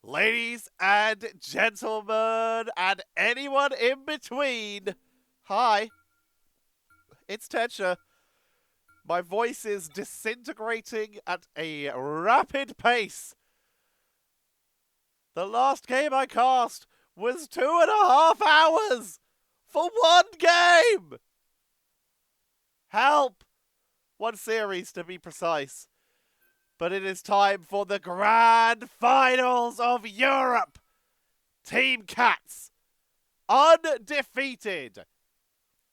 Ladies and gentlemen, and anyone in between, hi, it's Tetcher. My voice is disintegrating at a rapid pace. The last game I cast was 2.5 hours for one game! Help! One series to be precise. But it is time for the grand finals of Europe. TeamCats, undefeated.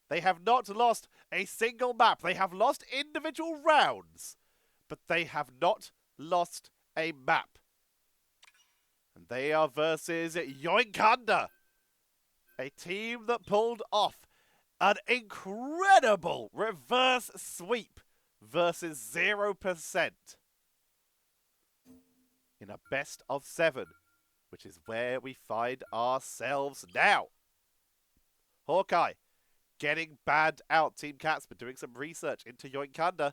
They have not lost a single map. They have lost individual rounds, but they have not lost a map. And they are versus Yoinkanda, a team that pulled off an incredible reverse sweep versus 0% in a best of 7, which is where we find ourselves now. Hawkeye getting banned out. TeamCats been doing some research into Yoinkanda,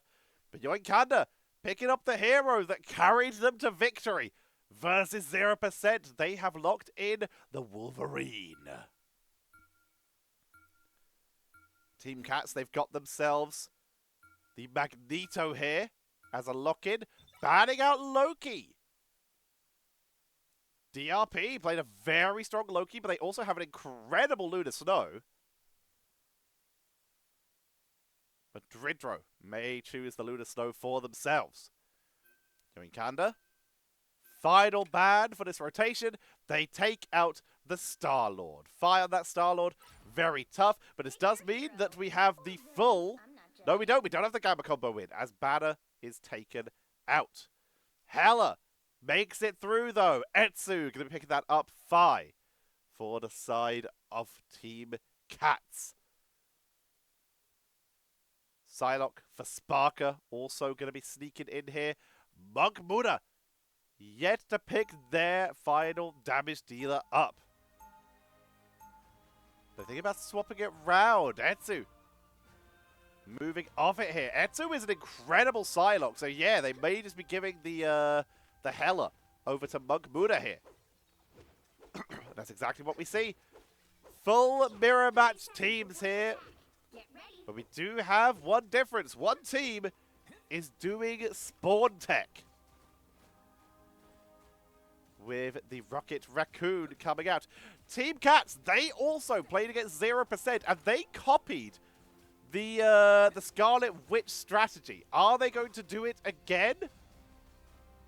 but Yoinkanda picking up the hero that carried them to victory versus 0%. They have locked in the Wolverine. TeamCats, they've got themselves the Magneto here as a lock-in, banning out Loki. DRP played a very strong Loki, but they also have an incredible Luna Snow. But Dridro may choose the Luna Snow for themselves. Yoinkanda, final ban for this rotation. They take out the Star-Lord. Fire on that Star-Lord, very tough, but this does mean that we have the full... No, we don't. We don't have the Gamma Combo win, as Banner is taken out. Hela makes it through, though. Etsu going to be picking that up 5 for the side of TeamCats. Psylocke for Sparker also going to be sneaking in here. Monk Muda yet to pick their final damage dealer up. They're thinking about swapping it round. Etsu moving off it here. Etsu is an incredible Psylocke, so yeah, they may just be giving the Hela over to Monk Muda here. That's exactly what we see. Full mirror match teams here. But we do have one difference. One team is doing Spawn Tech, with the Rocket Raccoon coming out. TeamCats, they also played against 0%, and they copied the Scarlet Witch strategy. Are they going to do it again?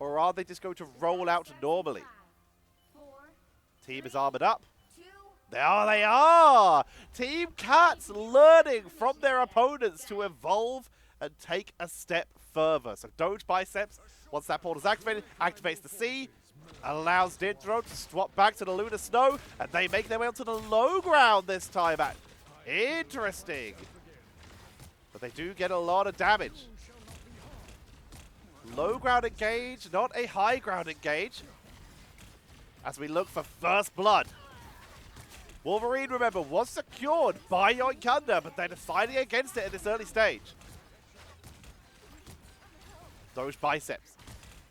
Or are they just going to roll out normally? Team is armored up. There they are! TeamCats learning from their opponents to evolve and take a step further. So Doge Biceps, once that portal is activated, activates the C, allows Didro to swap back to the Luna Snow, and they make their way onto the low ground this time. Interesting. But they do get a lot of damage. Low ground engage, not a high ground engage. As we look for first blood. Wolverine, remember, was secured by Yoinkanda, but they're deciding against it at this early stage. Doge Biceps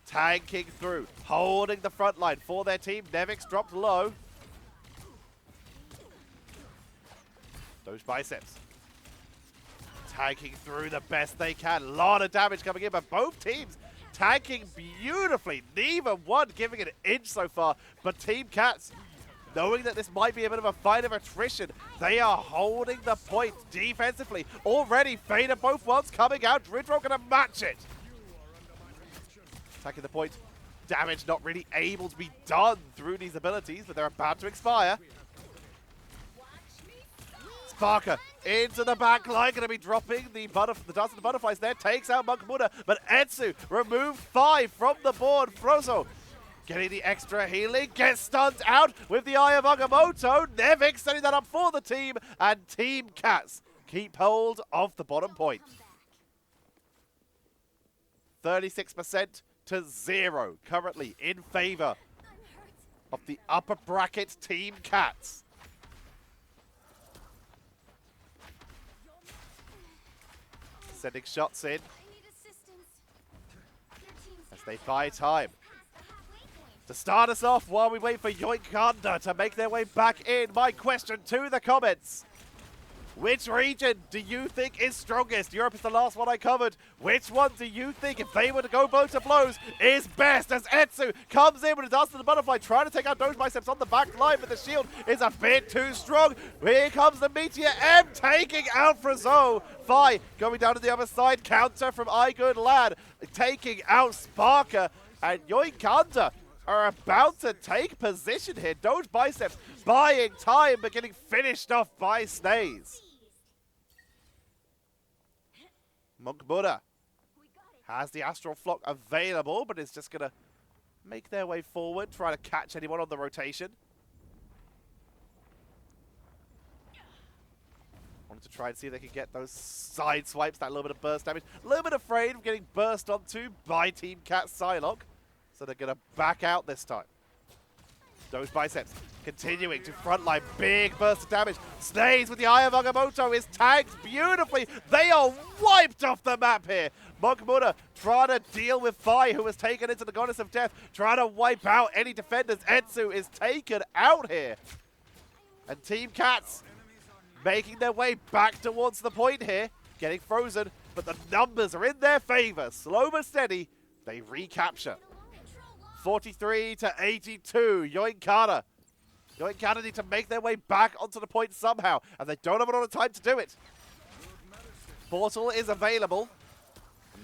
tanking through, holding the front line for their team. Nevix dropped low. Doge Biceps tanking through the best they can. A lot of damage coming in, but both teams tanking beautifully. Neither one giving an inch so far, but TeamCats, knowing that this might be a bit of a fight of attrition, they are holding the point defensively. Already, Fader both worlds coming out. Dridro going to match it. Attacking the point. Damage not really able to be done through these abilities, but they're about to expire. Sparker into the back line, going to be dropping the dust of the butterflies there. Takes out Monk Muda, but Etsu removed 5 from the board. Frozo getting the extra healing, gets stunned out with the Eye of Agamotto. Nevix setting that up for the team, and TeamCats keep hold of the bottom point. 36% to 0 currently in favor of the upper bracket TeamCats. Sending shots in as they buy time. To start us off while we wait for Yoinkanda to make their way back in, my question to the comments. Which region do you think is strongest? Europe is the last one I covered. Which one do you think, if they were to go blow to blows, is best? As Etsu comes in with a dance to the butterfly, trying to take out Doge Biceps on the back line, but the shield is a bit too strong. Here comes the Meteor M taking out Frazo. Vi going down to the other side. Counter from Yoinkanda, taking out Sparker. And Yoinkanda are about to take position here. Doge Biceps buying time, but getting finished off by Snaze. Monk Buddha has the Astral Flock available, but is just going to make their way forward, try to catch anyone on the rotation. Wanted to try and see if they can get those side swipes, that little bit of burst damage. A little bit afraid of getting burst onto by TeamCats Psylocke, so they're going to back out this time. Doge Biceps continuing to frontline, big burst of damage. Snaze with the Eye of Agamotto is tagged beautifully. They are wiped off the map here. Monk Buddha trying to deal with Vi, who was taken into the Goddess of Death, trying to wipe out any defenders. Etsu is taken out here. And TeamCats making their way back towards the point here, getting frozen, but the numbers are in their favor. Slow but steady, they recapture. 43 to 82, Yoinkanda. Yoinkanda need to make their way back onto the point somehow, and they don't have a lot of time to do it. Portal is available,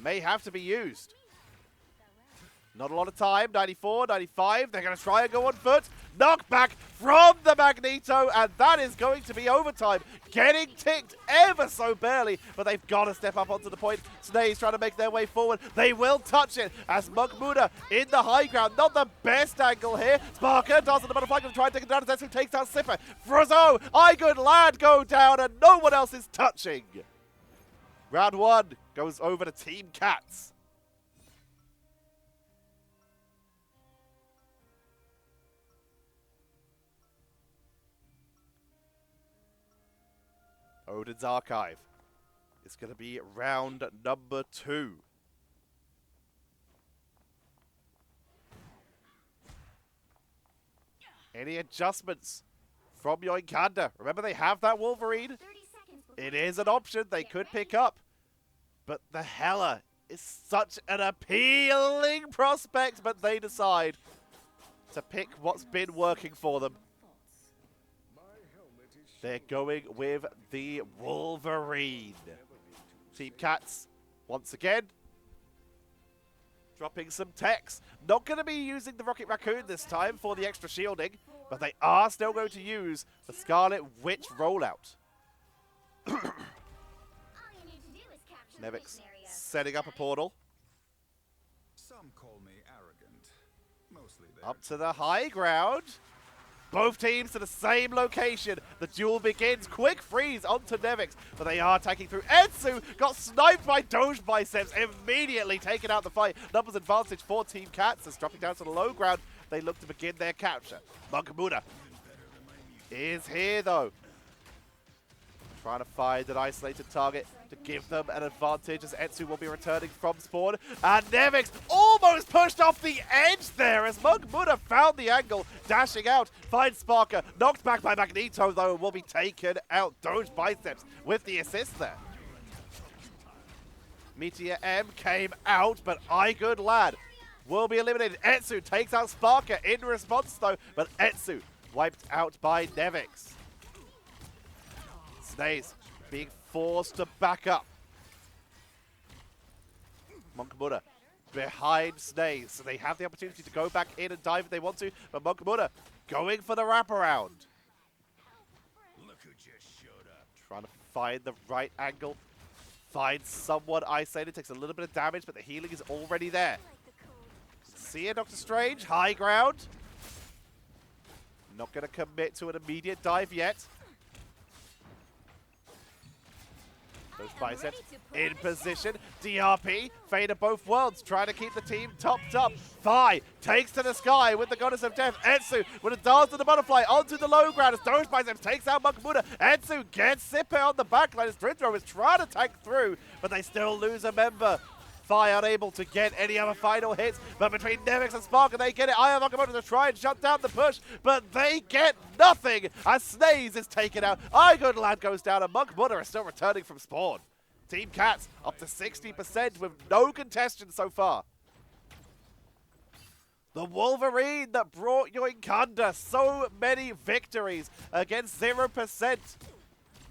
may have to be used. Not a lot of time, 94, 95, they're going to try and go on foot. Knockback from the Magneto, and that is going to be overtime. Getting ticked ever so barely, but they've got to step up onto the point. Snaze trying to make their way forward. They will touch it as Monk Buddha in the high ground. Not the best angle here. Sparker does the butterfly, going to try and take it down as Etsu takes out Sipper. Frazo, Yoinkanda go down, and no one else is touching. Round one goes over to TeamCats. Odin's Archive is going to be round number 2. Any adjustments from Yoinkanda? Remember, they have that Wolverine. It is an option they could pick up. But the Hela is such an appealing prospect, but they decide to pick what's been working for them. They're going with the Wolverine. TeamCats, once again, dropping some techs. Not going to be using the Rocket Raccoon this time for the extra shielding, but they are still going to use the Scarlet Witch rollout. Nevix setting up a portal. Some call me arrogant. Mostly up to the high ground. Both teams to the same location. The duel begins. Quick freeze onto Nevix, but they are attacking through. Etsu got sniped by Doge Biceps, immediately taking out the fight. Numbers advantage for TeamCats as dropping down to the low ground. They look to begin their capture. Monk Buddha is here though. Trying to find an isolated target to give them an advantage as Etsu will be returning from spawn. And Nevix almost pushed off the edge there as Monk Buddha found the angle, dashing out, finds Sparker, knocked back by Magneto though, and will be taken out. Doge Biceps with the assist there. Meteor M came out, but Yoinkanda will be eliminated. Etsu takes out Sparker in response though, but Etsu wiped out by Nevix. Snaze being forced to back up. Monk Buddha behind Snaze, so they have the opportunity to go back in and dive if they want to, but Monk Buddha going for the wraparound. Look who just showed up. Trying to find the right angle, find someone isolated, takes a little bit of damage, but the healing is already there. See ya, Dr. Strange, high ground. Not going to commit to an immediate dive yet. Those biceps in position. DRP, fate of both worlds, trying to keep the team topped up. Vi takes to the sky with the Goddess of Death. Etsu with a dance to the butterfly onto the low ground as Doge Biceps takes out Monk Buddha. Etsu gets Sipper on the backline as Drindro is trying to tank through, but they still lose a member. Fi unable to get any other final hits, but between Nevix and Sparker, they get it. Eye of Agamotto to try and shut down the push, but they get nothing as Snaze is taken out. Yoinkanda goes down, and Monk Buddha is still returning from spawn. TeamCats up to 60% with no contention so far. The Wolverine that brought Yoinkanda so many victories against 0%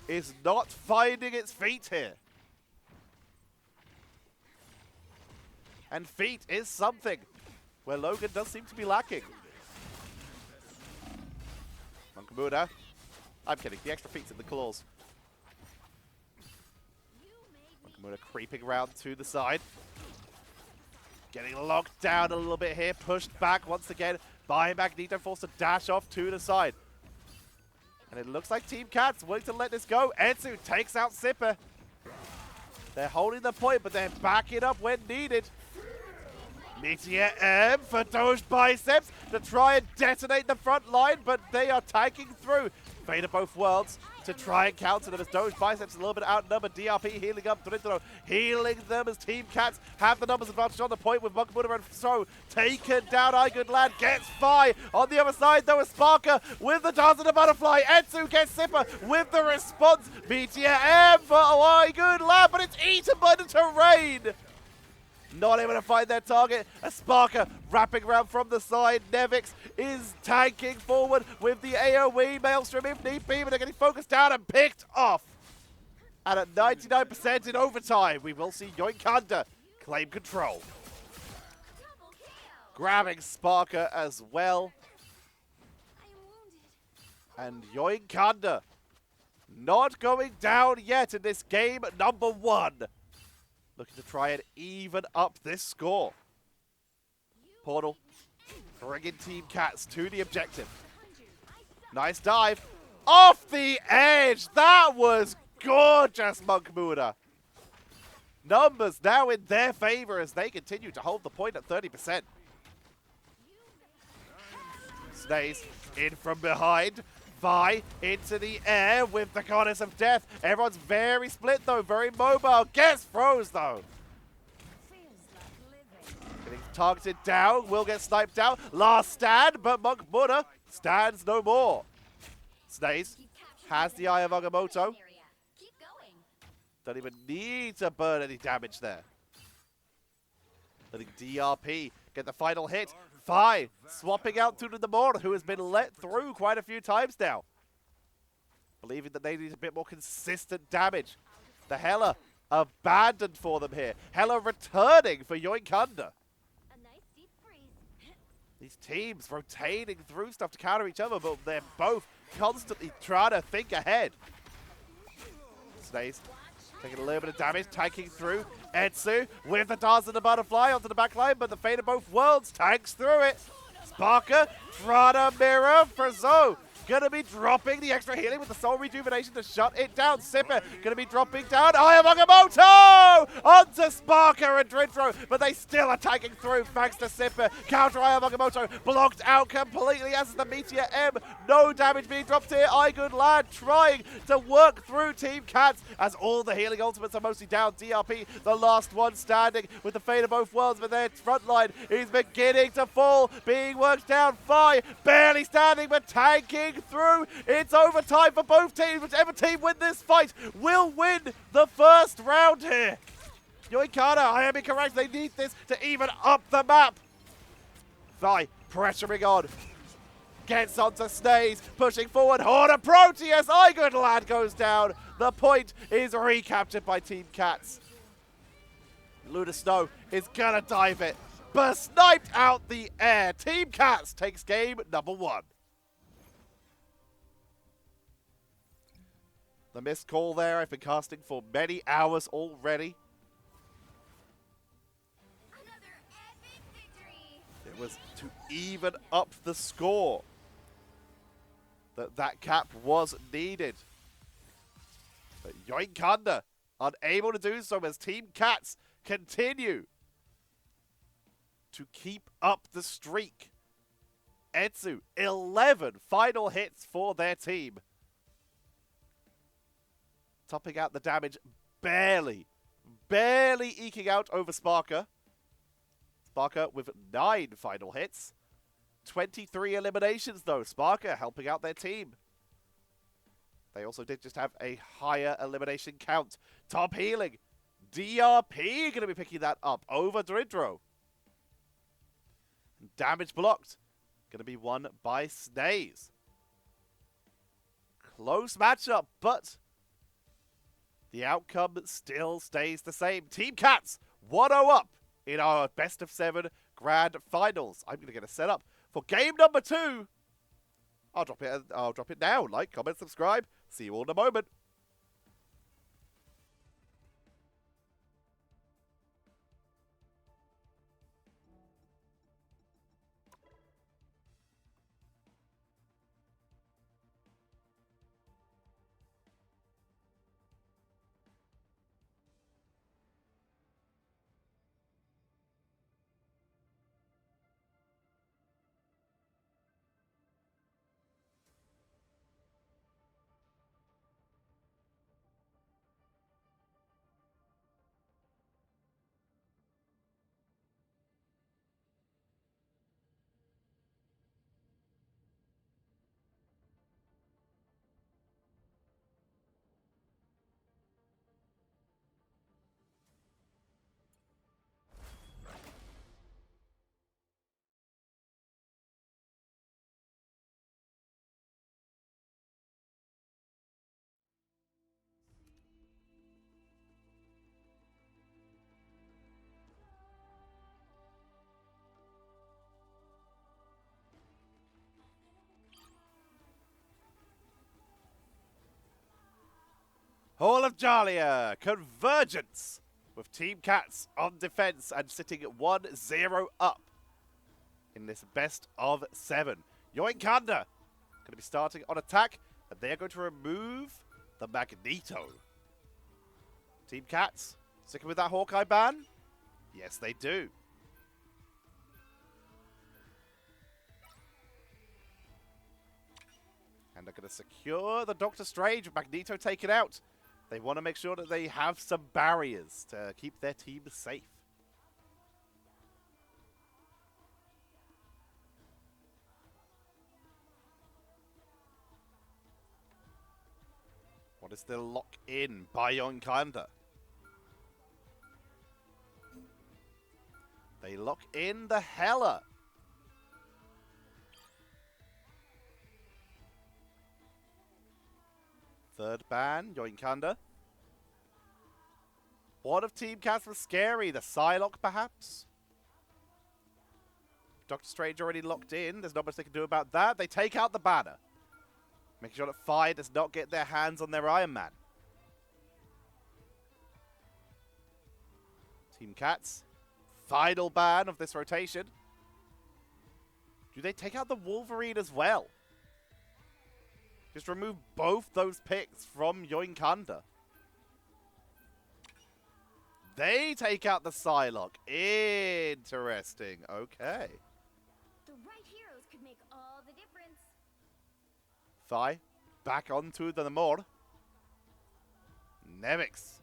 is not finding its feet here. And feet is something where Logan does seem to be lacking. Monkamuda. I'm kidding, the extra feet's in the claws. Monkamuda creeping around to the side. Getting locked down a little bit here, pushed back once again by Magneto, forced to dash off to the side. And it looks like TeamCats willing to let this go. Etsu takes out Sipper. They're holding the point, but they're backing up when needed. Meteor M for Doge Biceps to try and detonate the front line, but they are tagging through. Fate of both worlds to try and counter them as Doge Biceps a little bit outnumbered. DRP healing up, Dorintoro healing them as TeamCats have the numbers advantage on the point with Monk Buddha and so taken down. Yoinkanda gets Fi on the other side though as Sparker with the dance of the butterfly. Etsu gets Sipper with the response. Meteor M for Yoinkanda, but it's eaten by the terrain. Not able to find their target. A Sparker wrapping around from the side. Nevix is tanking forward with the AoE Maelstrom if need be, but they're getting focused down and picked off. And at 99% in overtime, we will see Yoinkanda claim control. Grabbing Sparker as well. And Yoinkanda not going down yet in this game number 1. Looking to try and even up this score. Portal bringing TeamCats to the objective. Nice dive. Off the edge. That was gorgeous, Monk Buddha. Numbers now in their favor as they continue to hold the point at 30%. Snaze in from behind. Vi into the air with the Goddess of Death. Everyone's very split though, very mobile. Gets froze though. Getting targeted down, will get sniped out. Last stand, but Monk Buddha stands no more. Snaze has the Eye of Agamotto. Don't even need to burn any damage there. Letting DRP get the final hit. Vi swapping out to the Namor, who has been let through quite a few times now. Believing that they need a bit more consistent damage. The Hela abandoned for them here. Hela returning for Yoinkanda. These teams rotating through stuff to counter each other, but they're both constantly trying to think ahead. Snaze taking a little bit of damage, tanking through. Etsu with the dance of the butterfly onto the back line, but the Fate of both worlds tanks through it. Sparker, Trada Mirror for Zoe. Gonna be dropping the extra healing with the soul rejuvenation to shut it down. Sipper gonna be dropping down. Eye of Agamotto onto Sparker and Drintro, but they still are tagging through thanks to Sipper. Counter Eye of Agamotto blocked out completely as the Meteor M. No damage being dropped here. Yoinkanda trying to work through TeamCats as all the healing ultimates are mostly down. DRP, the last one standing with the Fate of both worlds, but their front line is beginning to fall, being worked down. Fi barely standing, but tanking through. It's overtime for both teams. Whichever team win this fight will win the first round here. Yoinkanda, I am incorrect. They need this to even up the map. Vi pressuring on. Gets onto Snaze, pushing forward. Horde of Proteus. Yoinkanda goes down. The point is recaptured by TeamCats. Luna Snow is gonna dive it, but sniped out the air. TeamCats takes game number 1. The missed call there, I've been casting for many hours already. It was to even up the score that cap was needed. But Yoinkanda unable to do so as TeamCats continue to keep up the streak. Etsu, 11 final hits for their team. Topping out the damage barely barely eking out over Sparker. Sparker with 9 final hits. 23 eliminations, though. Sparker helping out their team. They also did just have a higher elimination count. Top healing. DRP going to be picking that up over Dridro. Damage blocked. Going to be won by Snaze. Close matchup, but the outcome still stays the same. TeamCats 1-0 up in our best of 7 grand finals. I'm going to get a setup for game number 2. I'll drop it now. Like, comment, subscribe. See you all in a moment. Hall of Jalia, convergence with TeamCats on defense and sitting at 1-0 up in this best of 7. Yoinkanda going to be starting on attack, and they are going to remove the Magneto. TeamCats sticking with that Hawkeye ban? Yes, they do. And they're going to secure the Doctor Strange with Magneto taken out. They want to make sure that they have some barriers to keep their team safe. What is the lock in by Yoinkanda? They lock in the Hella. Third ban, Yoinkanda. What if TeamCats was scary? The Psylocke, perhaps? Doctor Strange already locked in. There's not much they can do about that. They take out the banner, making sure that Fire does not get their hands on their Iron Man. TeamCats, final ban of this rotation. Do they take out the Wolverine as well? Just remove both those picks from Yoinkanda. They take out the Psylocke. Interesting. Okay. The right heroes could make all the difference. Fi, back onto the Namor. Nevix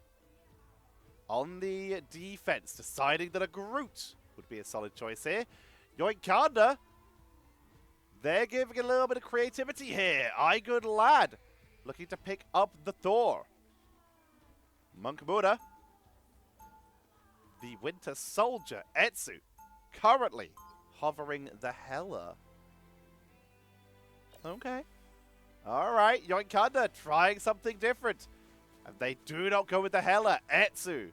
on the defense, deciding that a Groot would be a solid choice here. Yoinkanda, they're giving a little bit of creativity here. Good lad, looking to pick up the Thor. Monk Buddha, the Winter Soldier, Etsu, currently hovering the Hella. Okay. All right, Yoinkanda trying something different. And they do not go with the Hella. Etsu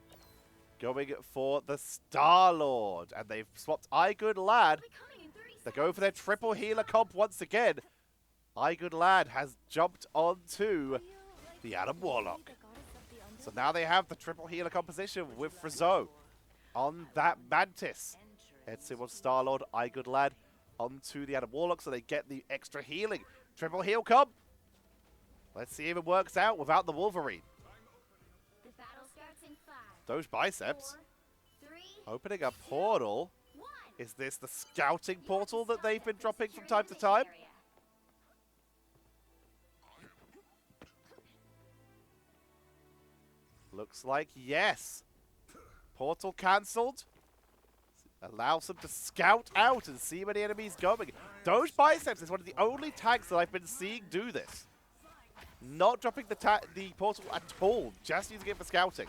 going for the Star-Lord. And they've swapped Good Lad. They go for their triple healer comp once again. Good Lad has jumped onto the Adam Warlock. So now they have the triple healer composition with Frizzot on that Mantis. Etsu on Star-Lord, Good Lad onto the Adam Warlock, so they get the extra healing. Triple heal comp. Let's see if it works out without the Wolverine. The battle starts in 5, Those biceps. 4, 3, Opening a portal. 1. Is this the scouting portal that they've been dropping from time to time? Looks like yes. Portal cancelled. Allows them to scout out and see where the enemy's going. Doge Biceps is one of the only tanks that I've been seeing do this. Not dropping the portal at all, just using it for scouting.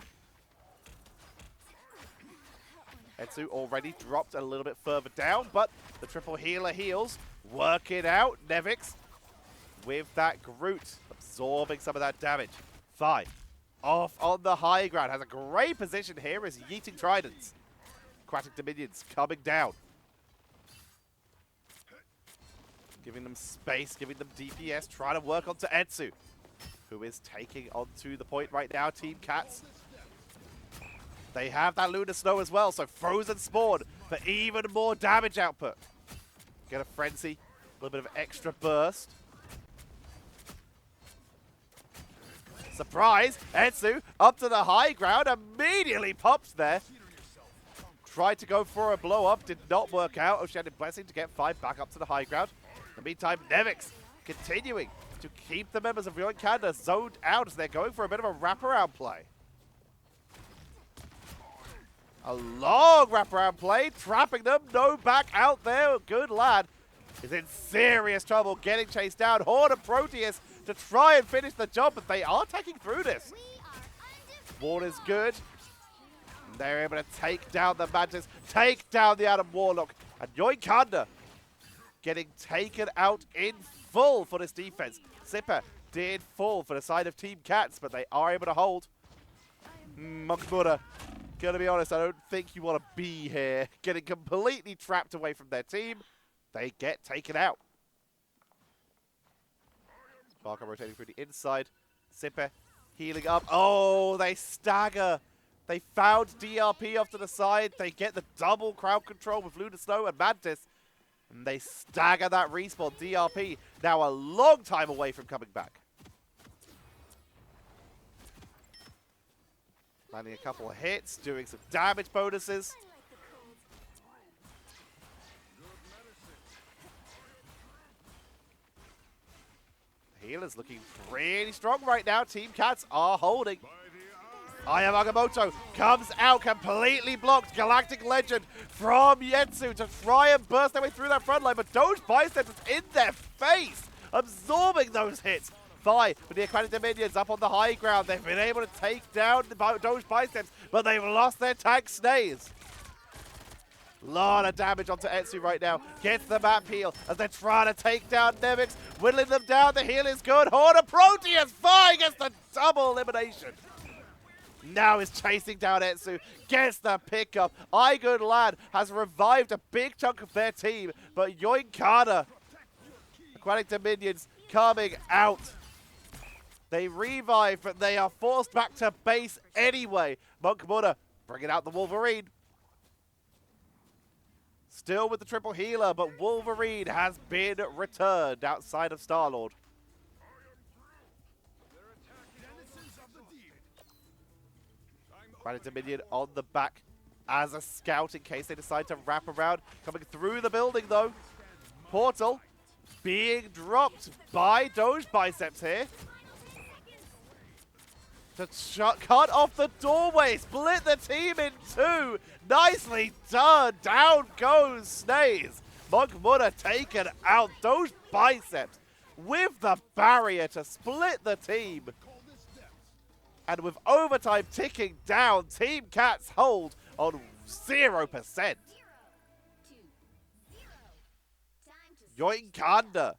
Etsu already dropped a little bit further down, but the triple healer heals. Work it out, Nevix, with that Groot, absorbing some of that damage. 5 off on the high ground. Has a great position here as yeeting tridents. Aquatic Dominions coming down. Giving them space, giving them DPS, trying to work onto Etsu, who is taking onto the point right now. TeamCats, they have that Lunar Snow as well, so Frozen Spawn for even more damage output. Get a Frenzy, a little bit of extra burst. Surprise! Etsu up to the high ground, immediately pops there. Tried to go for a blow up, did not work out. Oceanic Blessing to get 5 back up to the high ground. In the meantime, Nevix continuing to keep the members of Yoinkanda zoned out as they're going for a bit of a wraparound play. A long wraparound play, trapping them. No back out there. Good lad is in serious trouble, getting chased down. Horde of Proteus to try and finish the job, but they are taking through this. Ward is good. They're able to take down the Mantis, take down the Adam Warlock, and Yoinkanda getting taken out in full for this defense. Zipper did fall for the side of TeamCats, but they are able to hold. Monkmura, gonna be honest, I don't think you want to be here. Getting completely trapped away from their team, they get taken out. Sparker rotating through the inside. Zipper healing up. Oh, they stagger. They found DRP off to the side. They get the double crowd control with Lunar Snow and Mantis. And they stagger that respawn. DRP now a long time away from coming back. Landing a couple of hits, doing some damage bonuses. The healer's looking pretty strong right now. TeamCats are holding. Aya Magamoto comes out completely blocked. Galactic Legend from Yetsu to try and burst their way through that front line, but Doge Biceps is in their face, absorbing those hits. Vi with the Aquatic Dominions up on the high ground. They've been able to take down the Doge Biceps, but they've lost their tank Snays. Lot of damage onto Etsu right now. Gets the map heal as they're trying to take down Nevix. Whittling them down. The heal is good. Horde of Proteus. Vi gets the double elimination. Now is chasing down Etsu, gets the pickup. Good Lad has revived a big chunk of their team, but Yoinkanda, Aquatic Dominions coming out. They revive, but they are forced back to base anyway. Monkmura bringing out the Wolverine. Still with the triple healer, but Wolverine has been returned outside of Star-Lord. Aquatic Dominion on the back as a scout in case they decide to wrap around. Coming through the building though. Portal being dropped by Doge Biceps here. To cut off the doorway, split the team in 2. Nicely done. Down goes Snays. Monkmura taken out. Doge Biceps with the barrier to split the team. And with overtime ticking down, TeamCats hold on 0%. Yoinkanda,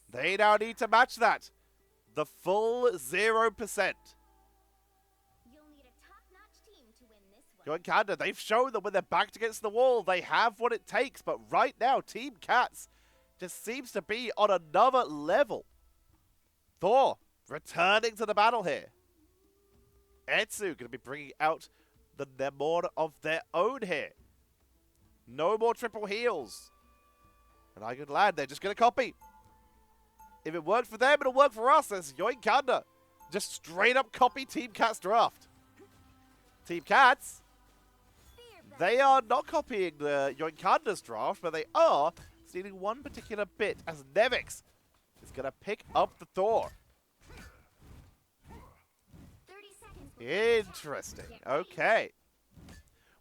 they now need to match that. The full 0%. Yoinkanda, they've shown that when they're backed against the wall, they have what it takes. But right now, TeamCats just seems to be on another level. Thor returning to the battle here. Etsu going to be bringing out the Nemor of their own here. No more triple heals. And Good Lad, they're just going to copy. If it worked for them, it'll work for us. As Yoinkanda just straight up copy TeamCats draft. TeamCats, they are not copying the Yoinkanda's draft, but they are stealing one particular bit as Nevix is going to pick up the Thor. Interesting. Okay.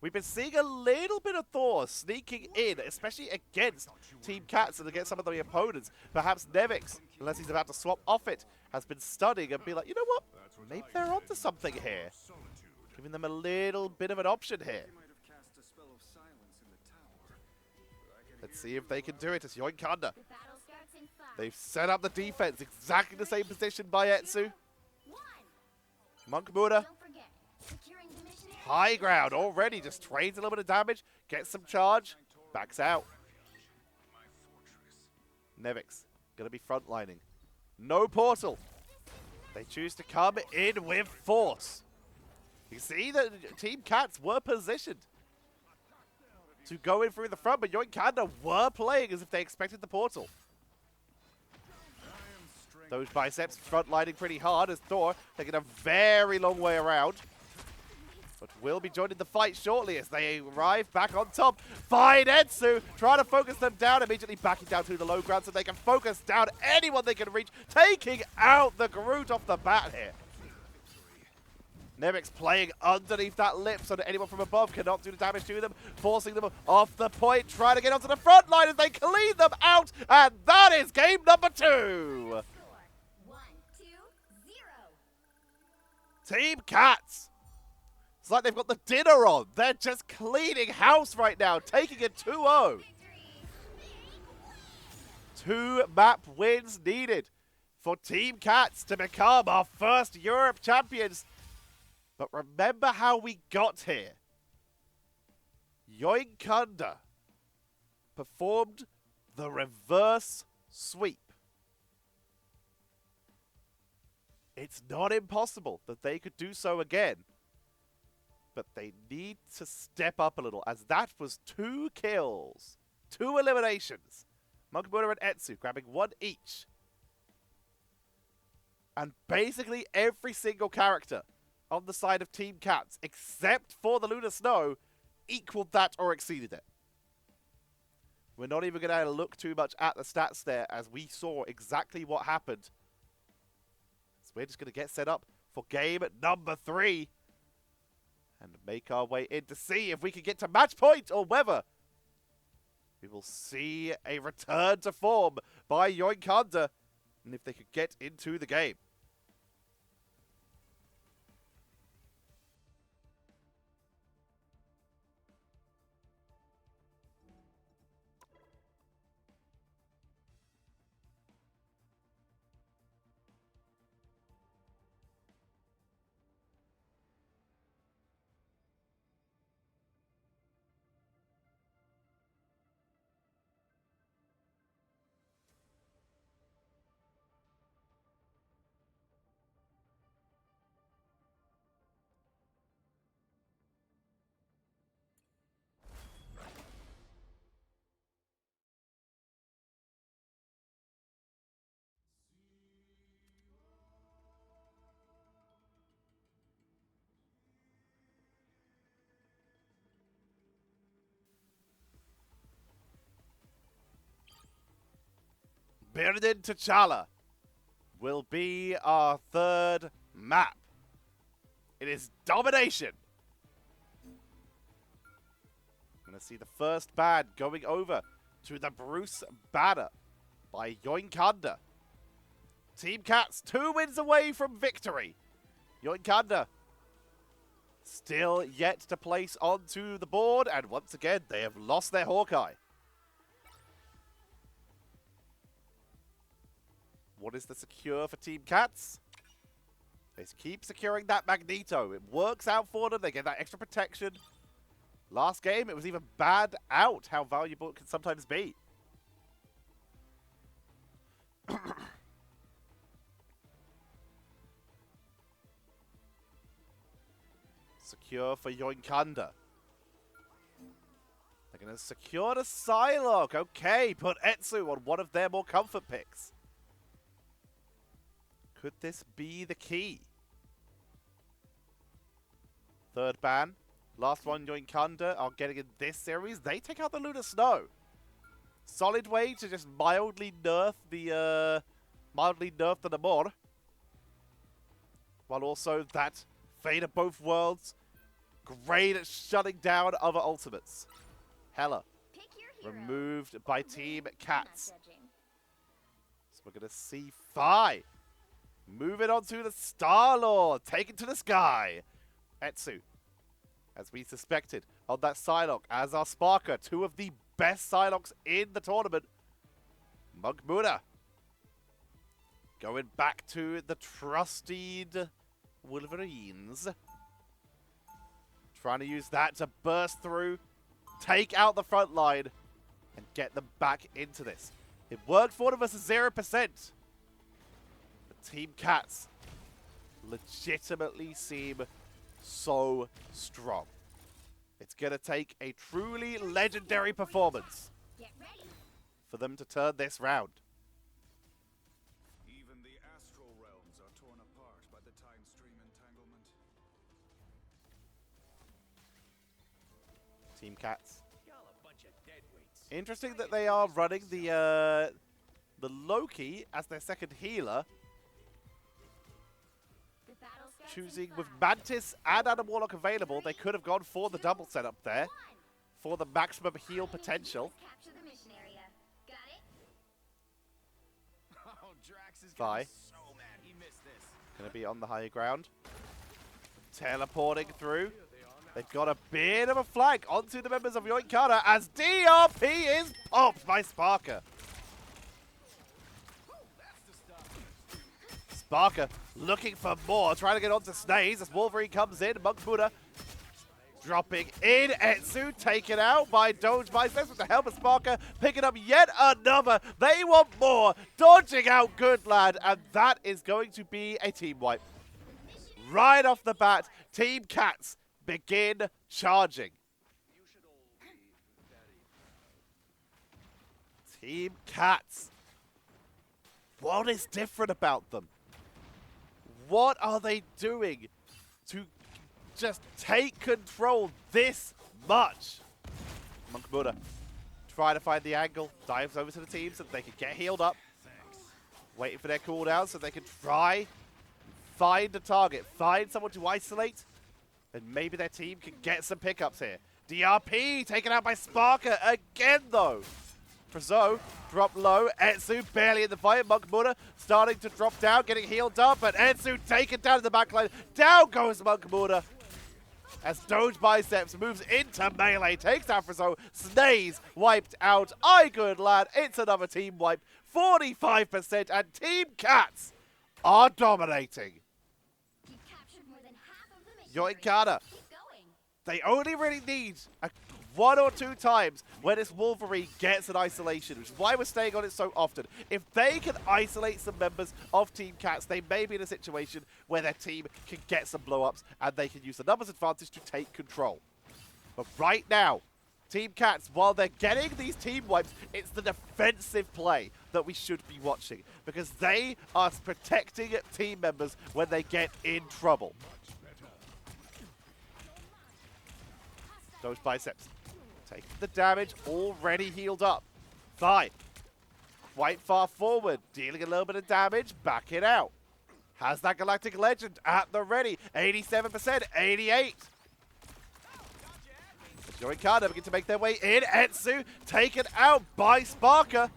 We've been seeing a little bit of Thor sneaking in, especially against TeamCats and against some of the opponents. Perhaps Nevix, unless he's about to swap off it, has been studying and be like, you know what? Maybe they're onto something here. Giving them a little bit of an option here. Let's see if they can do it. It's Yoinkanda. They've set up the defense, exactly the same position by Etsu. Monk Buddha. High ground already, just trades a little bit of damage, gets some charge, backs out. Nevix gonna be frontlining. No portal. They choose to come in with force. You see that TeamCats were positioned to go in through the front, but Yoinkanda were playing as if they expected the portal. Those biceps frontlining pretty hard as Thor taking a very long way around. But will be joining the fight shortly as they arrive back on top. Find Etsu, trying to focus them down, immediately backing down to the low ground so they can focus down anyone they can reach, taking out the Groot off the bat here. Nevix playing underneath that lip so that anyone from above cannot do the damage to them, forcing them off the point, trying to get onto the front line as they clean them out, and that is game number 2. 1-2-0. TeamCats. It's like they've got the dinner on. They're just cleaning house right now, taking it 2-0. 2 map wins needed for TeamCats to become our first Europe champions. But remember how we got here. Yoinkanda performed the reverse sweep. It's not impossible that they could do so again. But they need to step up a little, as that was 2 kills. 2 eliminations. Monk Buddha and Etsu grabbing 1 each. And basically every single character on the side of TeamCats, except for the Lunar Snow, equaled that or exceeded it. We're not even going to look too much at the stats there, as we saw exactly what happened. So we're just going to get set up for game number 3. And make our way in to see if we can get to match point or whether we will see a return to form by Yoinkanda and if they could get into the game. Birnin T'Challa will be our 3rd map. It is Domination. I'm going to see the first ban going over to the Bruce Banner by Yoinkanda. TeamCats 2 wins away from victory. Yoinkanda still yet to place onto the board, and once again they have lost their Hawkeye. What is the secure for TeamCats? They keep securing that Magneto. It works out for them. They get that extra protection. Last game, it was even bad out how valuable it can sometimes be. Secure for Yoinkanda. They're going to secure the Psylocke. Okay, put Etsu on one of their more comfort picks. Could this be the key? 3rd ban. Last one, Yoinkanda are getting in this series. They take out the Lunar Snow. Solid way to just mildly nerf the Namor. While also that Fate of Both Worlds great at shutting down other ultimates. Hella Pick your hero. removed by Win, Team I'm not Cats. judging. So we're going to see Fi. Moving on to the Star-Lord. Taken to the sky. Etsu, as we suspected, on that Psylocke, as our Sparker. Two of the best Psylocks in the tournament. Monk Muda. Going back to the trusted Wolverines. Trying to use that to burst through, take out the front line, and get them back into this. It worked for them versus 0%. But Team Cats legitimately seem so strong. It's going to take a truly legendary performance Get ready. for them to turn this round. Even the astral realms are torn apart by the time stream entanglement. Team Cats. Y'all a bunch of deadweights. Interesting that they are running the Loki as their second healer, The battle starts choosing in with 5, Mantis and Adam Warlock available. They could have gone for the double setup there 1. for the maximum All heal you need to do potential. is capture the mission area. Got it? Oh, Drax is Vi. gonna be so mad he missed this. Going to be on the higher ground. Teleporting through. They've got a bit of a flank onto the members of Yoinkanda as DRP is popped by Sparker. Sparker looking for more, trying to get onto Snaze as Wolverine comes in. Monk Buddha dropping in. Etsu taken out by Doge Biceps with the help of Sparker, picking up yet another. They want more. Dodging out Good Lad, and that is going to be a team wipe. Right off the bat, Team Cats begin charging. Team Cats. What is different about them? What are they doing to just take control this much? Monk Buddha trying to find the angle, dives over to the team so that they can get healed up. Waiting for their cooldown so they can try find a target, find someone to isolate, and maybe their team can get some pickups here. DRP taken out by Sparker again though. Frazo dropped low. Etsu barely in the fight. Monk Buddha starting to drop down, getting healed up, but Etsu taken down to the backline. Down goes Monk Buddha as Doge Biceps moves into melee, takes out Frazo. Snaze wiped out. Good Lad. It's another team wipe. 45%, and Team Cats are dominating. You captured more than half of the mission area. Yoinkanda. Keep going. They only really need one or two times when this Wolverine gets an isolation, which is why we're staying on it so often. If they can isolate some members of Team Cats, they may be in a situation where their team can get some blow-ups and they can use the numbers advantage to take control. But right now, Team Cats, while they're getting these team wipes, it's the defensive play that we should be watching because they are protecting team members when they get in trouble. Those biceps. Taking the damage, already healed up. Fine. Quite far forward, dealing a little bit of damage, back it out. Has that Galactic Legend at the ready. 87%, 88. Yoinkanda begin to make their way in. Etsu taken out by Sparker,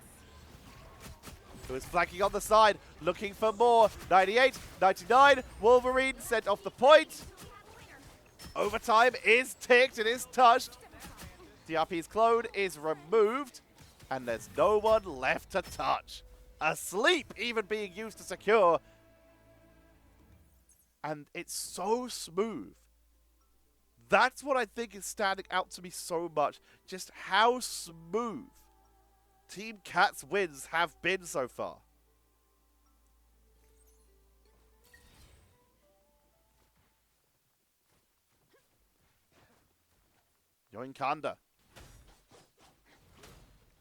who is flanking on the side, looking for more. 98, 99. Wolverine sent off the point. Overtime is ticked, it is touched. DRP's clone is removed, and there's no one left to touch. Asleep even being used to secure. And it's so smooth. That's what I think is standing out to me so much. Just how smooth Team Cats wins have been so far. Yoinkanda.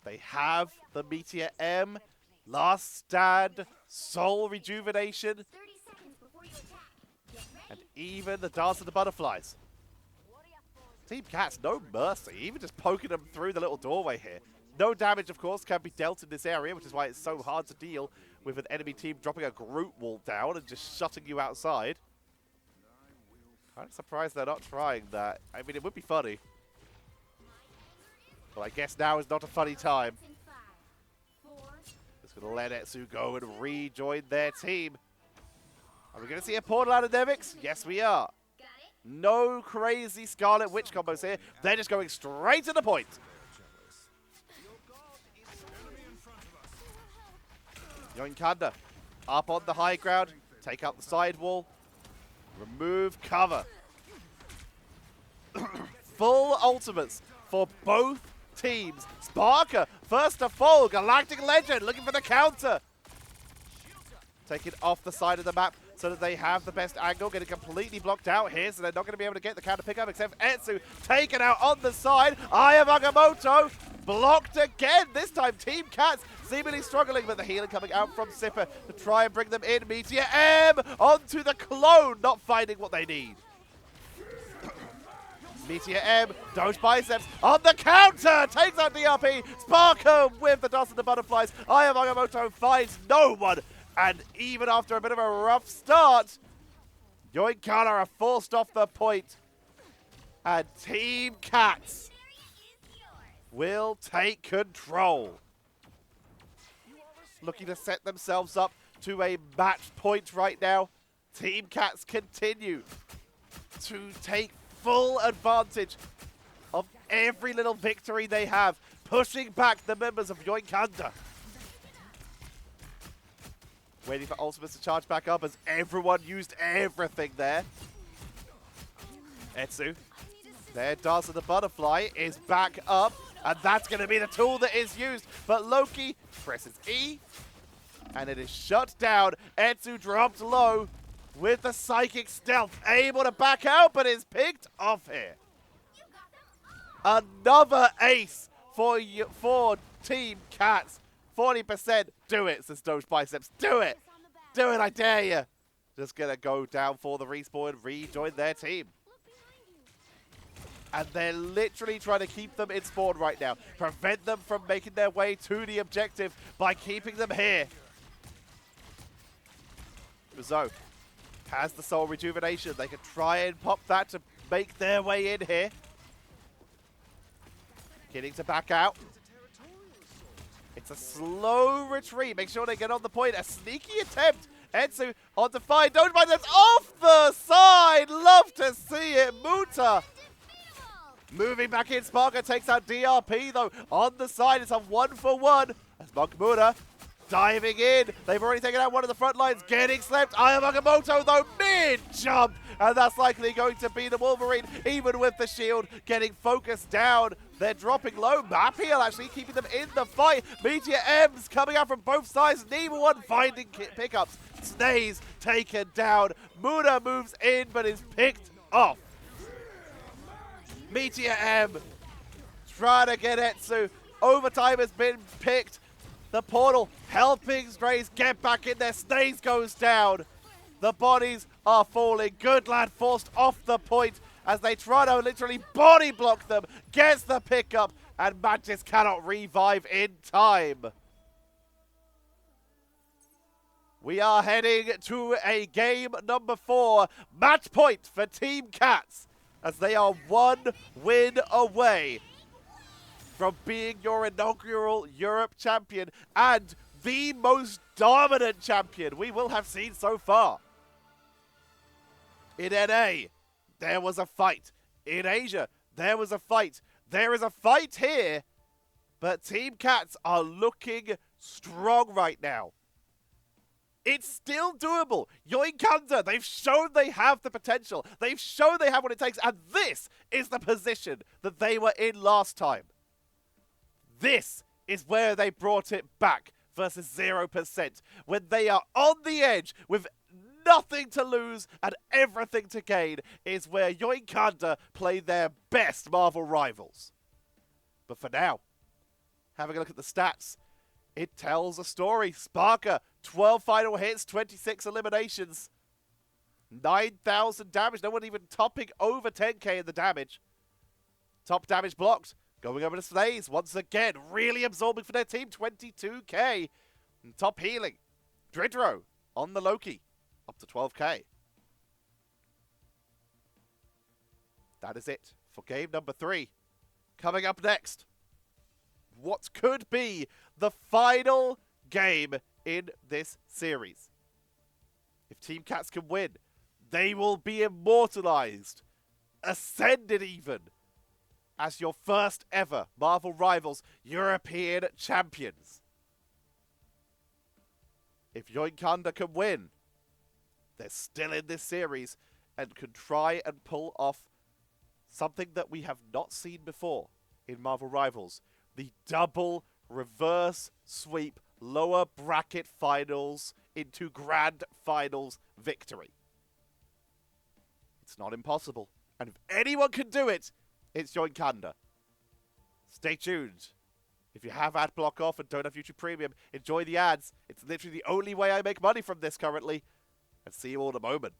They have the Meteor M, Last Stand, Soul Rejuvenation, 30 seconds before you attack. Get ready. and even the Dance of the Butterflies. Team Cats, no mercy, even just poking them through the little doorway here. No damage, of course, can be dealt in this area, which is why it's so hard to deal with an enemy team dropping a Groot wall down and just shutting you outside. I'm surprised they're not trying that. I mean, it would be funny. But I guess now is not a funny time. In 5, 4, Just going to let Etsu go and rejoin their team. Are we going to see a portal out of Nevix? Yes, we are. got it? No crazy Scarlet Witch combos here. They're just going straight to the point. Yoinkanda up on the high ground. Take out the side wall. Remove cover. Full ultimates for both teams. Sparker, first to fall. Galactic Legend looking for the counter. Take it off the side of the map so that they have the best angle. Getting completely blocked out here, so they're not going to be able to get the counter pickup, except Etsu taken out on the side. Aya Magamoto blocked again. This time TeamCats seemingly struggling, but the healing coming out from Sipper to try and bring them in. Meteor M onto the clone, not finding what they need. Meteor M, Doge Biceps on the counter, takes out DRP. Sparker with the dust and the butterflies. Aya Magamoto finds no one. And even after a bit of a rough start, Yoinkanda are forced off the point. And TeamCats will take control. Looking to set themselves up to a match point right now. TeamCats continue to take full advantage of every little victory they have, pushing back the members of Yoinkanda. Waiting for ultimates to charge back up as everyone used everything there. Etsu, their Dance of the Butterfly is back up, and that's going to be the tool that is used. But Loki presses E, and it is shut down. Etsu dropped low with the Psychic Stealth, able to back out, but is picked off here. Another ace for TeamCats. 40%. Do it, says Doge Biceps. Do it. Do it, I dare you. Just going to go down for the respawn and rejoin their team. And they're literally trying to keep them in spawn right now. Prevent them from making their way to the objective by keeping them here. Zo has the soul rejuvenation. They can try and pop that to make their way in here. Getting to back out. It's a slow retreat. Make sure they get on the point. A sneaky attempt. Etsu on to find. Don't mind that's off the side. Love to see it. Muta moving back in. Sparker takes out DRP though. On the side, it's a 1-for-1. As Monk Muta diving in. They've already taken out one of the front lines. Getting slept. Aya Magamoto though. Mid-jump. And that's likely going to be the Wolverine. Even with the shield getting focused down. They're dropping low. Map heal actually keeping them in the fight. Meteor M's coming out from both sides. Neither one finding pickups. Snays taken down. Muda moves in but is picked off. Meteor M trying to get Etsu. Overtime has been picked. The portal helping Strays get back in there. Snays goes down. The bodies are falling. Good lad forced off the point as they try to literally body block them. Gets the pickup, and Mantis cannot revive in time. We are heading to a game number 4. Match point for TeamCats as they are 1 win away from being your inaugural Europe champion and the most dominant champion we will have seen so far. In NA, there was a fight. In Asia, there was a fight. There is a fight here, but TeamCats are looking strong right now. It's still doable. Yoinkanda, they've shown they have the potential. They've shown they have what it takes, and this is the position that they were in last time. This is where they brought it back versus 0%, when they are on the edge with nothing to lose and everything to gain, is where Yoinkanda play their best Marvel rivals. But for now, having a look at the stats, it tells a story. Sparker, 12 final hits, 26 eliminations, 9,000 damage. No one even topping over 10k in the damage. Top damage blocked. Going over to Slays once again, really absorbing for their team, 22k. And top healing, Dridro on the Loki, up to 12k. that is it for game number 3. Coming up next, what could be the final game in this series. If TeamCats can win, they will be immortalized, ascended even, as your first ever Marvel Rivals European champions. If Yoinkanda can win, they're still in this series and can try and pull off something that we have not seen before in Marvel Rivals. The double reverse sweep lower bracket finals into grand finals victory. It's not impossible. And if anyone can do it, it's Yoinkanda. Stay tuned. If you have ad block off and don't have YouTube Premium, enjoy the ads. It's literally the only way I make money from this currently. And see you all in a moment.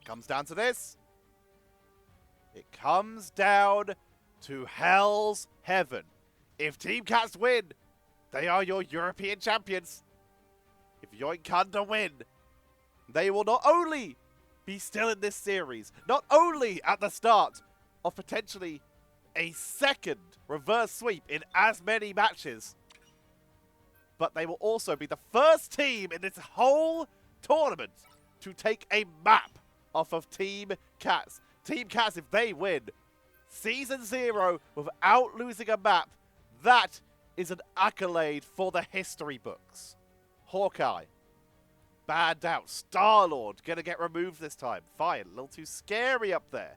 Comes down to this. It comes down to Hell's Heaven. If TeamCats win, they are your European champions. If Yoinkanda win, they will not only be still in this series, not only at the start of potentially a second reverse sweep in as many matches, but they will also be the first team in this whole tournament to take a map off of TeamCats. TeamCats, if they win Season 0 without losing a map, that is an accolade for the history books. Hawkeye, banned out. Star-Lord, gonna get removed this time. Fine, a little too scary up there.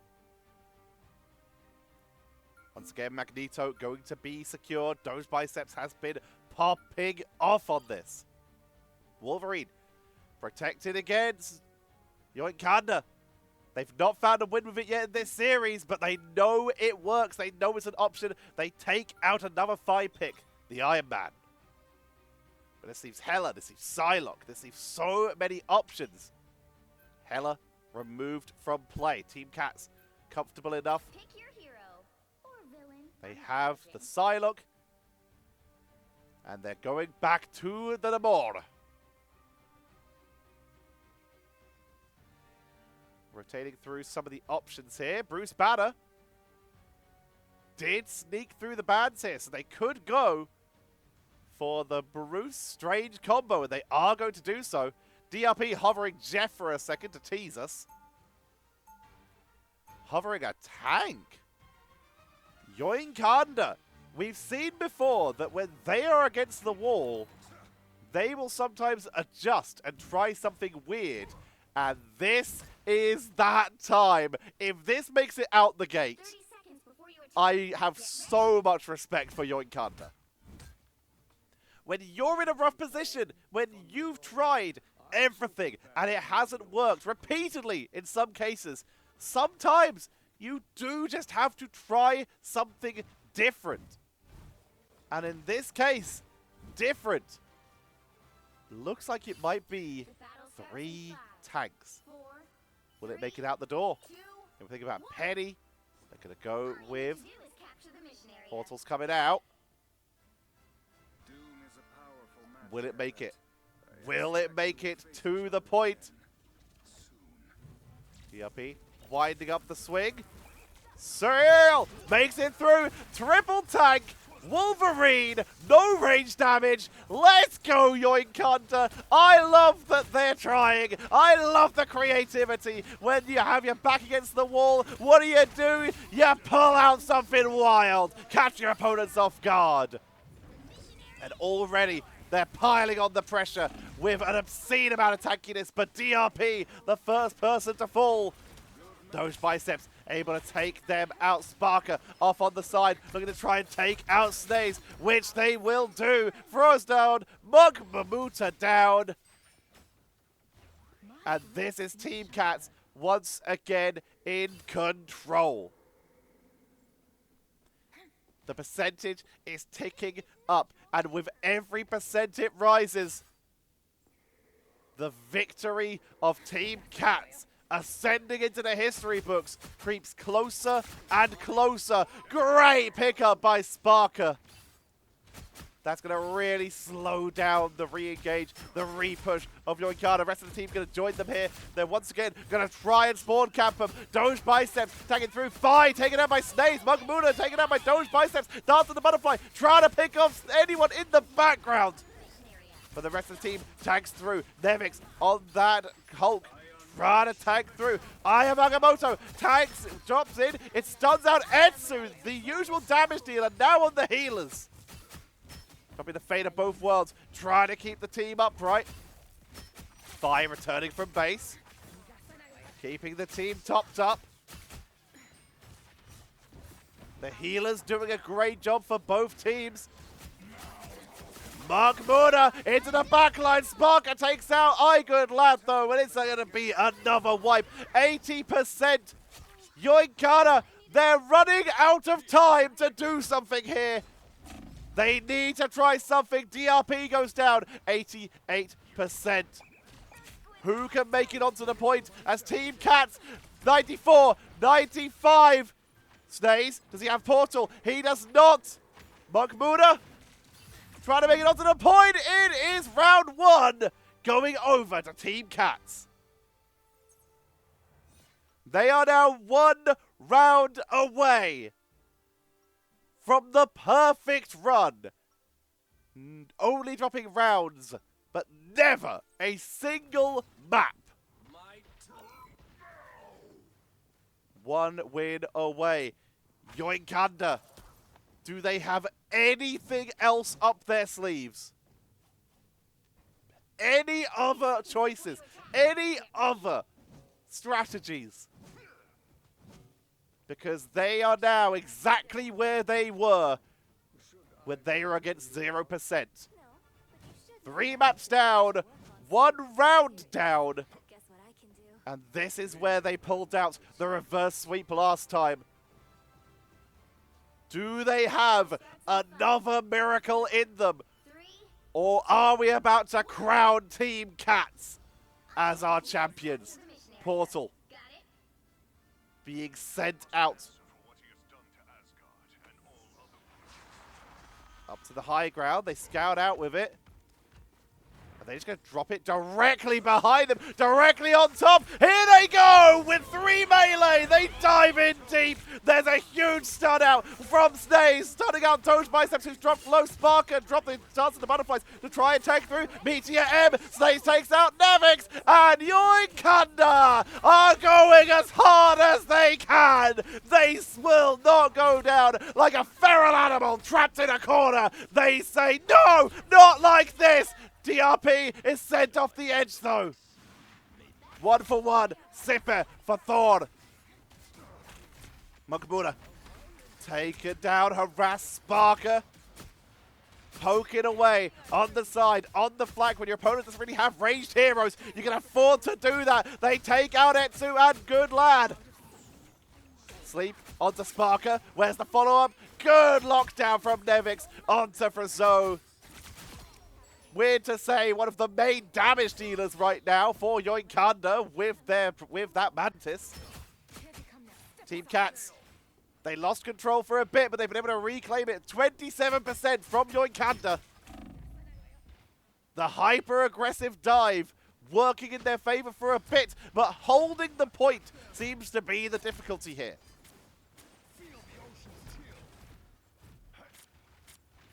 Once again, Magneto going to be secured. Those biceps has been popping off on this. Wolverine, protected against Yoinkanda. They've not found a win with it yet in this series, but they know it works. They know it's an option. They take out another 5 pick, the Iron Man. But this leaves Hela, this leaves Psylocke, this leaves so many options. Hela removed from play. TeamCats comfortable enough. Pick your hero or villain. They have the Psylocke, and they're going back to the Namor. Rotating through some of the options here. Bruce Banner did sneak through the bands here, so they could go for the Bruce Strange combo, and they are going to do so. DRP hovering Jeff for a second to tease us. Hovering a tank. Yoinkanda. We've seen before that when they are against the wall, they will sometimes adjust and try something weird. And this is that time. If this makes it out the gate, 30 seconds before you attack. I have so much respect for Yoinkanda. When you're in a rough position, when you've tried everything and it hasn't worked repeatedly in some cases, sometimes you do just have to try something different. And in this case, different. Looks like it might be The battle starts in 3 5, tanks. 4, Will it make it out the door? 2, If we think about 1. Penny, they're going to go All you need with to do is capture the mission area. portals coming out. Doom is a powerful magic Will it make it? element. I Will it expect make you it face to the point? soon. DRP winding up the swing. Surreal makes it through. Triple tank. Wolverine. No range damage. Let's go, Yoinkanda. I love that they're trying. I love the creativity. When you have your back against the wall, what do? You pull out something wild. Catch your opponents off guard. And already they're piling on the pressure with an obscene amount of tankiness. But DRP, the first person to fall. Those biceps able to take them out. Sparker off on the side, looking to try and take out Snaze, which they will do. Throws down, Mamuta down. And this is TeamCats once again in control. The percentage is ticking up, and with every percent it rises, the victory of TeamCats ascending into the history books creeps closer and closer. Great pickup by Sparker. That's going to really slow down the re-engage, the re-push of Yoinkanda. The rest of the team going to join them here. They're once again going to try and spawn camp them. Doge Biceps tagging through. Fi taken out by Snaze. Mugmuna taken out by Doge Biceps. Dance of the Butterfly trying to pick off anyone in the background. But the rest of the team tags through. Nevix on that Hulk. Trying to tag through. Aya Magamoto tags, drops in. It stuns out Etsu, the usual damage dealer, now on the healers. Probably the fate of both worlds. Trying to keep the team upright. Fi returning from base. Keeping the team topped up. The healers doing a great job for both teams. Mugmuna into the backline. Sparker takes out Good Lad though, and it's going to be another wipe. 80%. Yoinkanda, they're running out of time to do something here. They need to try something. DRP goes down 88%. Who can make it onto the point as TeamCats 94, 95. Snaze, does he have Portal? He does not. Mugmuna trying to make it onto the point. It is round one going over to TeamCats. They are now one round away from the perfect run. Only dropping rounds, but never a single map. One win away. Yoinkanda, do they have anything else up their sleeves? Any other choices? Any other strategies? Because they are now exactly where they were when they were against 0%. 3 maps down, 1 round down. Guess what I can do? And this is where they pulled out the reverse sweep last time. Do they have another miracle in them? 3, Or are we about to crown TeamCats as our champions? Portal got it? being sent out. Up to the high ground. They scout out with it. And they're just going to drop it directly behind them. Directly on top. Here they go with 3 melee. They dive in deep. There's a huge stun out from Snaze. Stunning out Doge Biceps, who's dropped low. Sparker dropped the Dance of the Butterflies to try and take through. Meteor M. Snaze takes out Nevix. And Yoinkanda are going as hard as they can. They will not go down like a feral animal trapped in a corner. They say, no, not like this. DRP is sent off the edge though. 1 for 1. Sipper for Thorn. Mugmuna take it down, harass Sparker. Poking away on the side, on the flank. When your opponent doesn't really have ranged heroes, you can afford to do that. They take out Etsu and Good Lad. Sleep onto Sparker. Where's the follow-up? Good lockdown from Nevix onto Frazo. Weird to say, one of the main damage dealers right now for Yoinkanda with that Mantis. TeamCats, they lost control for a bit, but they've been able to reclaim it. 27% from Yoinkanda. The hyper-aggressive dive working in their favor for a bit, but holding the point seems to be the difficulty here.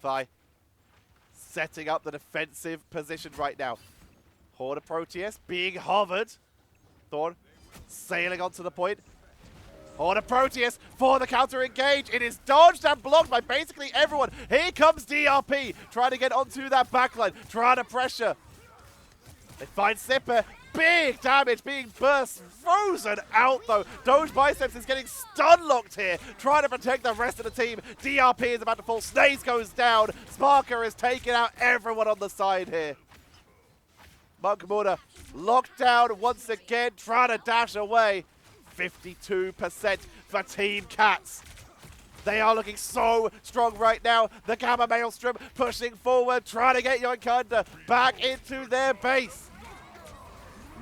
Fi setting up the defensive position right now. Horde of Proteus being hovered. Thorn sailing onto the point. Horde of Proteus for the counter engage. It is dodged and blocked by basically everyone. Here comes DRP trying to get onto that backline, trying to pressure. They find Sipper. Big damage being burst. Frozen out, though. Doge Biceps is getting stun-locked here, trying to protect the rest of the team. DRP is about to fall. Snaze goes down. Sparker is taking out everyone on the side here. Monkmuna locked down once again, trying to dash away. 52% for TeamCats. They are looking so strong right now. The Gamma Maelstrom pushing forward, trying to get Yoinkanda back into their base.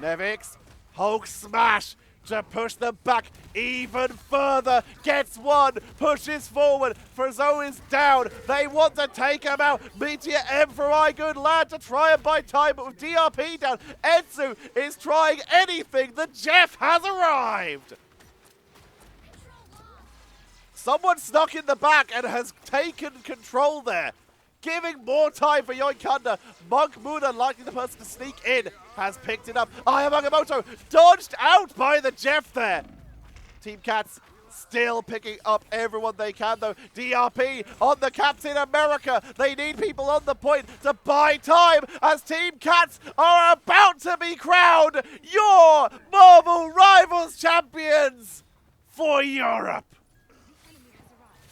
Nevix, Hulk Smash to push them back even further. Gets one, pushes forward. Frozone is down. They want to take him out. Meteor M for I Good Lad to try and buy time, but with DRP down, Etsu is trying anything. The Jeff has arrived. Someone snuck in the back and has taken control there, giving more time for Yoinkanda. Monkmuna, likely the person to sneak in, has picked it up. Ayamagamoto dodged out by the Jeff there. TeamCats still picking up everyone they can, though. DRP on the Captain America. They need people on the point to buy time as TeamCats are about to be crowned your Marvel Rivals champions for Europe.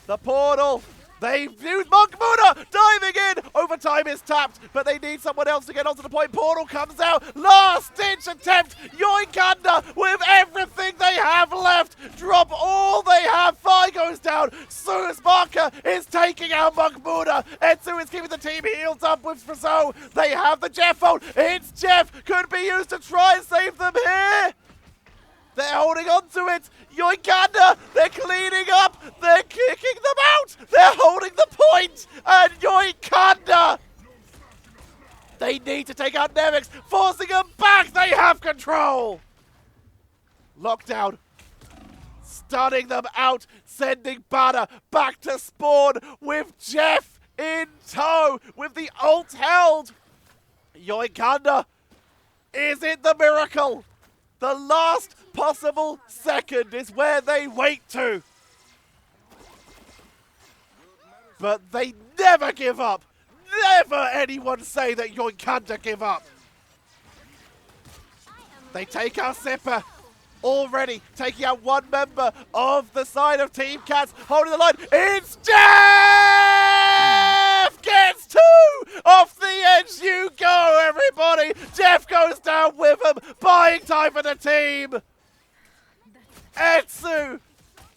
The portal. They've used Monkmuna diving in. Overtime is tapped, but they need someone else to get onto the point. Portal comes out. Last ditch attempt. Yoinkanda with everything they have left. Drop all they have. Fi goes down. Sparker is taking out Monkmuna. Etsu is keeping the team healed up with Frozone. They have the Jeff ult. It's Jeff. Could be used to try and save them here. They're holding on to it. Yoinkanda, they're cleaning up. They're kicking them out. They're holding the point. And Yoinkanda, they need to take out Nevix, forcing them back. They have control. Lockdown, stunning them out, sending Banner back to spawn with Jeff in tow with the ult held. Yoinkanda, is it the miracle? The last possible second is where they wait to. But they never give up. Never anyone say that Yoinkanda give up. They take out Sipper. Already taking out one member of the side of TeamCats. Holding the line. It's Jeff! Gets two! Off the edge you go, everybody! Jeff goes down with him. Buying time for the team. Etsu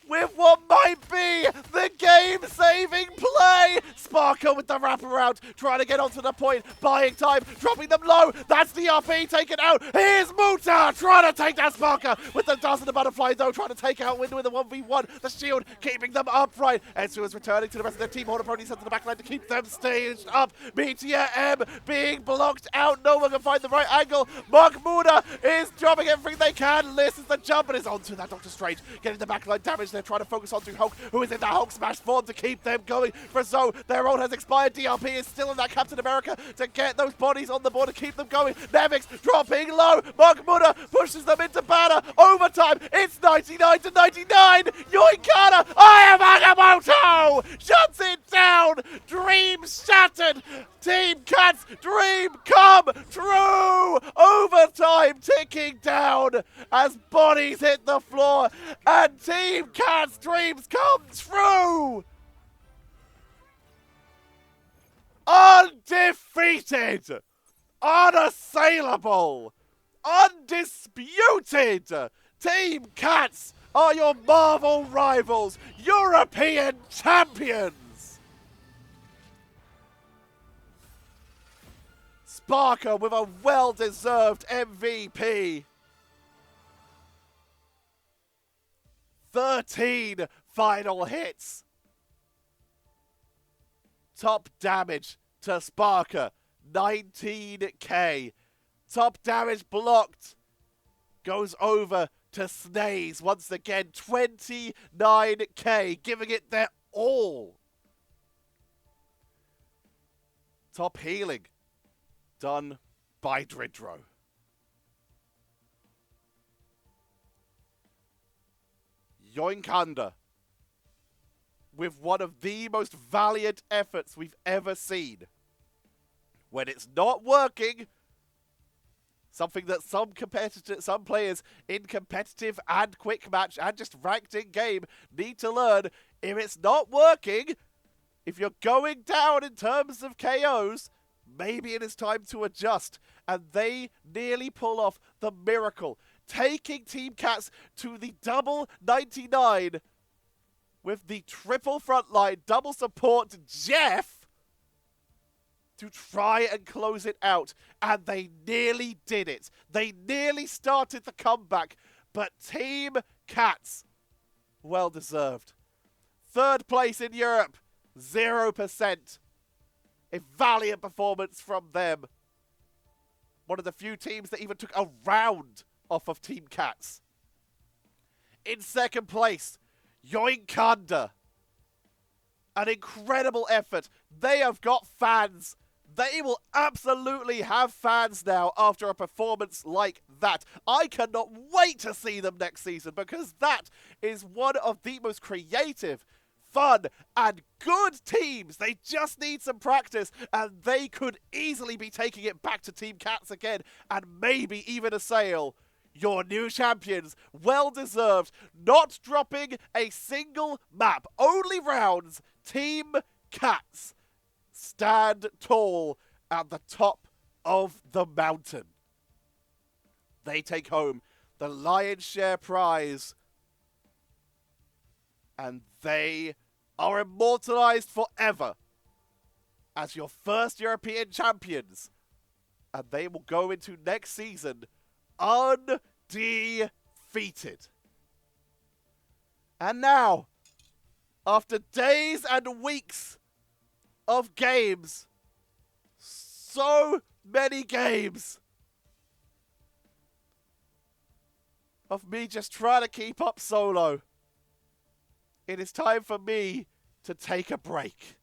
with what might be the game-saving play. Sparker with the wraparound, trying to get onto the point, buying time, dropping them low. That's the RP taken out. Here's Muta trying to take down Sparker with the dust and the butterfly, though, trying to take out Wind with the 1v1. The shield keeping them upright. Etsu is returning to the rest of their team. Horner Pony sent to the backline to keep them staged up. Meteor M being blocked out. No one can find the right angle. Monkmuna is dropping everything they can. Listens the jump and is onto that Doctor Strange, getting the backline damage. They're trying to focus on Hulk, who is in the Hulk smash form to keep them going. Frozone, their ult has expired. DRP is still in that Captain America to get those bodies on the board to keep them going. Nevix dropping low. Monkmuna pushes them into Banner. Overtime. It's 99 to 99. Yoinkanda, Ayamagamoto shuts it down. Dreams shattered. TeamCats dream come true. Overtime ticking down as bodies hit the floor and TeamCats dreams come true. Undefeated, unassailable, undisputed. TeamCats are your Marvel Rivals European champions. Sparker with a well-deserved MVP. 13 final hits. Top damage to Sparker, 19k. Top damage blocked goes over to Snaze once again, 29k, giving it their all. Top healing done by Dridro. Yoinkanda with one of the most valiant efforts we've ever seen. When it's not working, Something that some players in competitive and quick match and just ranked in game need to learn. If it's not working, if you're going down in terms of KOs, maybe it is time to adjust. And they nearly pull off the miracle, taking TeamCats to the double 99 with the triple frontline, double support Jeff to try and close it out. And they nearly did it. They nearly started the comeback, but TeamCats, well deserved. Third place in Europe, 0%. A valiant performance from them. One of the few teams that even took a round off of TeamCats. In second place, Yoinkanda. An incredible effort. They have got fans. They will absolutely have fans now after a performance like that. I cannot wait to see them next season because that is one of the most creative, fun, and good teams. They just need some practice and they could easily be taking it back to TeamCats again and maybe even a sale. Your new champions, well deserved, not dropping a single map, only rounds. TeamCats stand tall at the top of the mountain. They take home the lion's share prize, and they are immortalized forever as your first European champions, and they will go into next season undefeated. And now, after days and weeks of games, so many games of me just trying to keep up solo, it is time for me to take a break.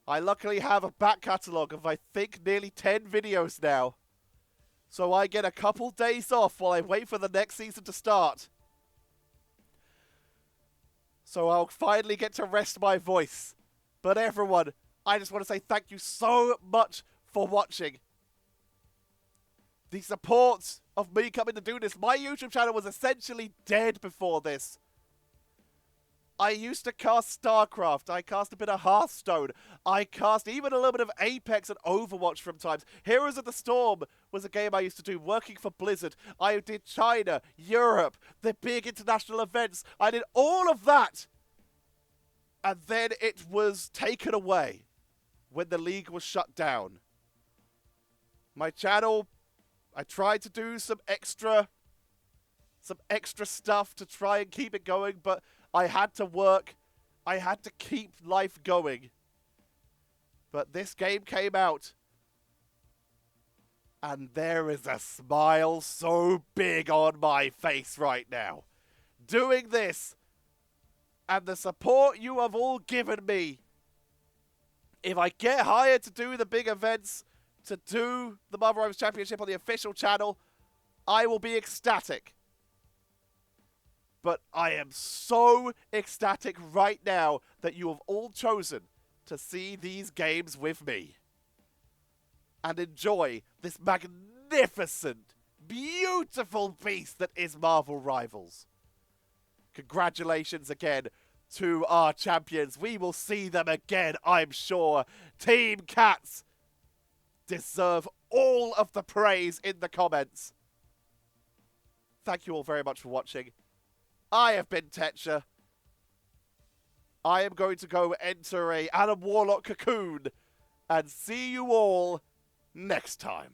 I luckily have a back catalogue of I think nearly 10 videos now, so I get a couple days off while I wait for the next season to start. So I'll finally get to rest my voice. But everyone, I just want to say thank you so much for watching. The support of me coming to do this. My YouTube channel was essentially dead before this. I used to cast StarCraft. I cast a bit of Hearthstone. I cast even a little bit of Apex and Overwatch from times. Heroes of the Storm was a game I used to do working for Blizzard. I did China, Europe, the big international events. I did all of that. And then it was taken away when the league was shut down. My channel, I tried to do some extra stuff to try and keep it going, but I had to work. I had to keep life going. But this game came out. And there is a smile so big on my face right now. Doing this. And the support you have all given me. If I get hired to do the big events, to do the Marvel Rivals Championship on the official channel, I will be ecstatic. But I am so ecstatic right now that you have all chosen to see these games with me. And enjoy this magnificent, beautiful beast that is Marvel Rivals. Congratulations again to our champions. We will see them again, I'm sure. TeamCats deserve all of the praise in the comments. Thank you all very much for watching. I have been Tetcher. I am going to go enter a Adam Warlock cocoon and see you all next time.